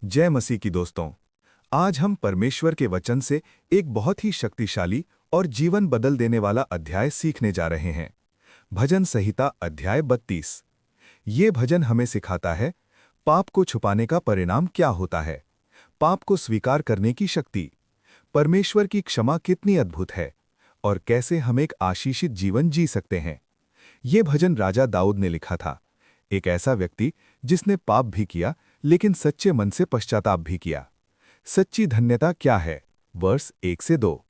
जय मसीह की दोस्तों। आज हम परमेश्वर के वचन से एक बहुत ही शक्तिशाली और जीवन बदल देने वाला अध्याय सीखने जा रहे हैं। भजन संहिता अध्याय 32। ये भजन हमें सिखाता है पाप को छुपाने का परिणाम क्या होता है, पाप को स्वीकार करने की शक्ति, परमेश्वर की क्षमा कितनी अद्भुत है और कैसे हम एक आशीषित जीवन जी सकते हैं। ये भजन राजा दाऊद ने लिखा था, एक ऐसा व्यक्ति जिसने पाप भी किया लेकिन सच्चे मन से पश्चाताप भी किया। सच्ची धन्यता क्या है? वर्ष 1 से 2।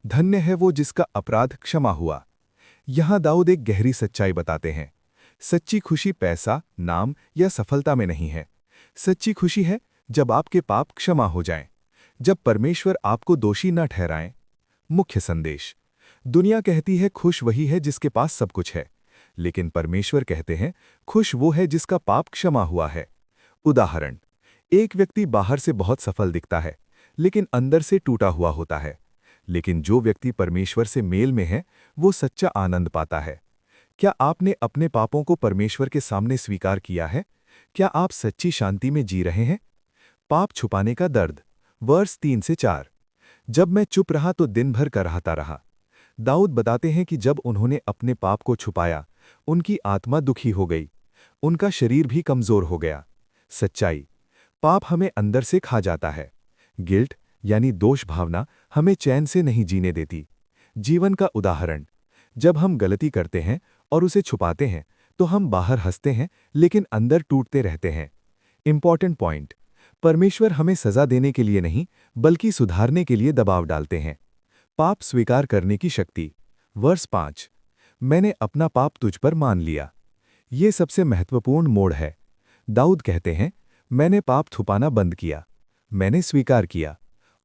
धन्य है वो जिसका अपराध क्षमा हुआ। यहां दाऊद एक गहरी सच्चाई बताते हैं। सच्ची खुशी पैसा, नाम या सफलता में नहीं है। सच्ची खुशी है जब आपके पाप क्षमा हो जाएं, जब परमेश्वर आपको दोषी न ठहराएं। मुख्य संदेश: दुनिया कहती है खुश वही है जिसके पास सब कुछ है, लेकिन परमेश्वर कहते हैं खुश वो है जिसका पाप क्षमा हुआ है। उदाहरण: एक व्यक्ति बाहर से बहुत सफल दिखता है लेकिन अंदर से टूटा हुआ होता है। लेकिन जो व्यक्ति परमेश्वर से मेल में है वो सच्चा आनंद पाता है। क्या आपने अपने पापों को परमेश्वर के सामने स्वीकार किया है? क्या आप सच्ची शांति में जी रहे हैं? पाप छुपाने का दर्द। वर्ष 3 से 4। जब मैं चुप रहा तो दिन भर कराहता रहा। दाऊद बताते हैं कि जब उन्होंने अपने पाप को छुपाया, उनकी आत्मा दुखी हो गई, उनका शरीर भी कमजोर हो गया। सच्चाई: पाप हमें अंदर से खा जाता है। गिल्ट यानी दोष भावना हमें चैन से नहीं जीने देती। जीवन का उदाहरण: जब हम गलती करते हैं और उसे छुपाते हैं तो हम बाहर हंसते हैं लेकिन अंदर टूटते रहते हैं। इंपॉर्टेंट पॉइंट: परमेश्वर हमें सजा देने के लिए नहीं बल्कि सुधारने के लिए दबाव डालते हैं। पाप स्वीकार करने की शक्ति। वर्ष 5। मैंने अपना पाप तुझ पर मान लिया। ये सबसे महत्वपूर्ण मोड़ है। दाऊद कहते हैं, मैंने पाप छुपाना बंद किया, मैंने स्वीकार किया।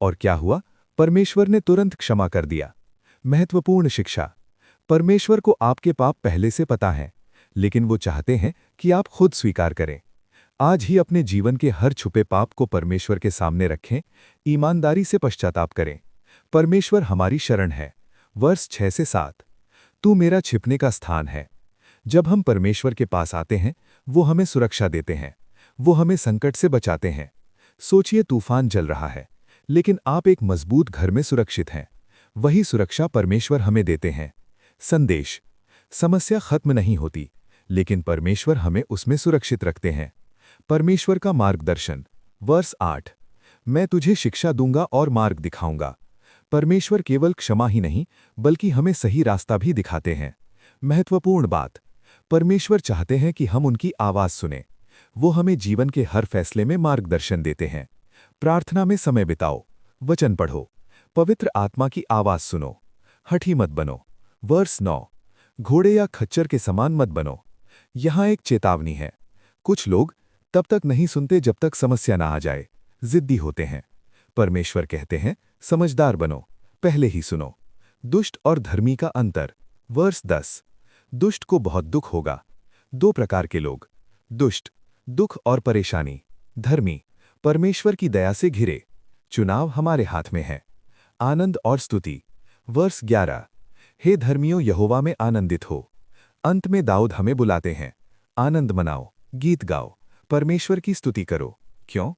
और क्या हुआ? परमेश्वर ने तुरंत क्षमा कर दिया। महत्वपूर्ण शिक्षा: परमेश्वर को आपके पाप पहले से पता है, लेकिन वो चाहते हैं कि आप खुद स्वीकार करें। आज ही अपने जीवन के हर छुपे पाप को परमेश्वर के सामने रखें, ईमानदारी से पश्चाताप करें। परमेश्वर हमारी शरण है। वर्ष 6 से 7। तू मेरा छिपने का स्थान है। जब हम परमेश्वर के पास आते हैं, वो हमें सुरक्षा देते हैं, वो हमें संकट से बचाते हैं। सोचिए, तूफान चल रहा है, लेकिन आप एक मजबूत घर में सुरक्षित हैं। वही सुरक्षा परमेश्वर हमें देते हैं। संदेश: समस्या खत्म नहीं होती, लेकिन परमेश्वर हमें उसमें सुरक्षित रखते हैं। परमेश्वर का मार्गदर्शन। वर्ष 8। मैं तुझे शिक्षा दूंगा और मार्ग दिखाऊंगा। परमेश्वर केवल क्षमा ही नहीं बल्कि हमें सही रास्ता भी दिखाते हैं। महत्वपूर्ण बात: परमेश्वर चाहते हैं कि हम उनकी आवाज सुनें। वो हमें जीवन के हर फैसले में मार्गदर्शन देते हैं। प्रार्थना में समय बिताओ, वचन पढ़ो, पवित्र आत्मा की आवाज सुनो। हठी मत बनो। वर्ष 9। घोड़े या खच्चर के समान मत बनो। यहां एक चेतावनी है। कुछ लोग तब तक नहीं सुनते जब तक समस्या ना आ जाए, जिद्दी होते हैं। परमेश्वर कहते हैं, समझदार बनो, पहले ही सुनो। दुष्ट और धर्मी का अंतर। वर्ष 10। दुष्ट को बहुत दुख होगा। 2 प्रकार के लोग: दुष्ट, दुख और परेशानी; धर्मी, परमेश्वर की दया से घिरे। चुनाव हमारे हाथ में है। आनंद और स्तुति। वर्ष 11। हे धर्मियों, यहोवा में आनंदित हो। अंत में दाऊद हमें बुलाते हैं, आनंद मनाओ, गीत गाओ, परमेश्वर की स्तुति करो। क्यों?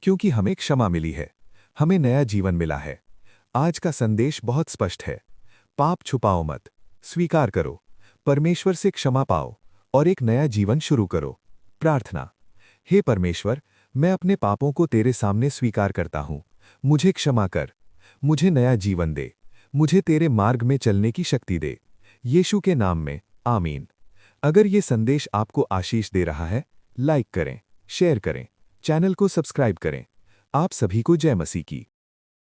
क्योंकि हमें क्षमा मिली है, हमें नया जीवन मिला है। आज का संदेश बहुत स्पष्ट है। पाप छुपाओ मत, स्वीकार करो, परमेश्वर से क्षमा पाओ और एक नया जीवन शुरू करो। प्रार्थना: हे परमेश्वर, मैं अपने पापों को तेरे सामने स्वीकार करता हूं। मुझे क्षमा कर, मुझे नया जीवन दे, मुझे तेरे मार्ग में चलने की शक्ति दे। यीशु के नाम में, आमीन। अगर ये संदेश आपको आशीष दे रहा है, लाइक करें, शेयर करें, चैनल को सब्सक्राइब करें। आप सभी को जय मसीह की।